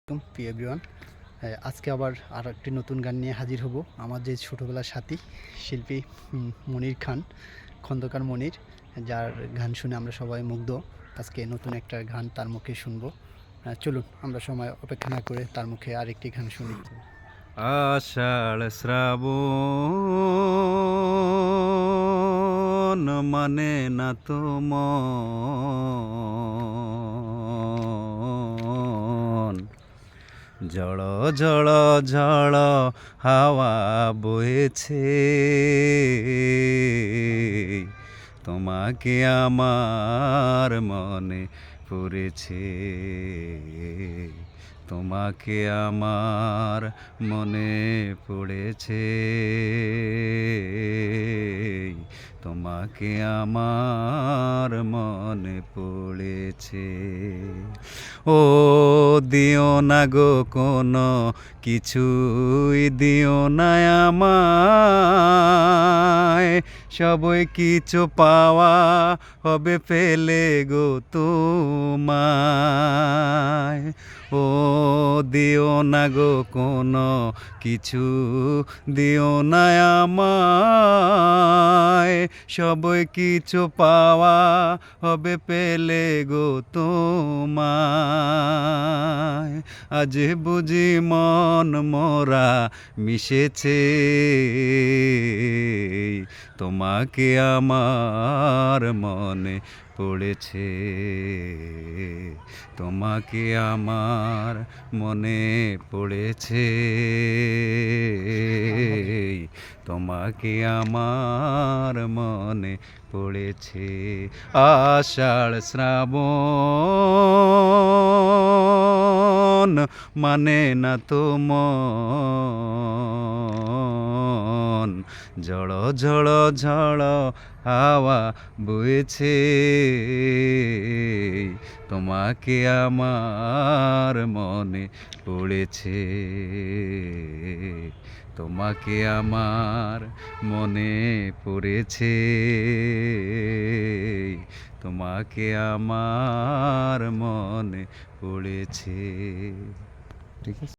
প্রিয় এভরিওয়ান, আজকে আবার আর একটি নতুন গান নিয়ে হাজির হব। আমার যে ছোটোবেলার সাথী শিল্পী মনির খান, খন্দকার মনির, যার গান শুনে আমরা সবাই মুগ্ধ। আজকে নতুন একটা গান তার মুখে শুনবো। চলুন আমরা সময় অপেক্ষা না করে তার মুখে আরেকটি গান শুনি। আষাঢ় শ্রাবণ মানে না তো মন, ঝড় ঝড় ঝড় হাওয়া বইছে, তোমাকে আমার মনে পড়েছে, তোমাকে আমার মনে পড়েছে, তোমাকে আমার মনে পড়েছে। ও দিও না গো কোনো কিছুই দিও না আমায়, সবই কিছু পাওয়া হবে পেলে গো তোমায়। ও দিও না গো কোনো কিছু দিও না আমায়, সবই কিছু পাওয়া হবে পেলে গো তোমায়। আজ বুঝি মন মোরা মিশেছে, তোমাকে আমার মনে পড়েছে, তোমাকে আমার মনে পড়েছে, তোমাকে আমার মনে পড়েছে। আষাঢ় শ্রাবণ মানে না তো মন, ঝড় ঝড় ঝড় হাওয়া বইছে, তোমাকে আমার মনে পড়েছে, তোমাকে আমার মনে পড়েছে, তোমাকে আমার মনে পড়েছে। ঠিক আছে।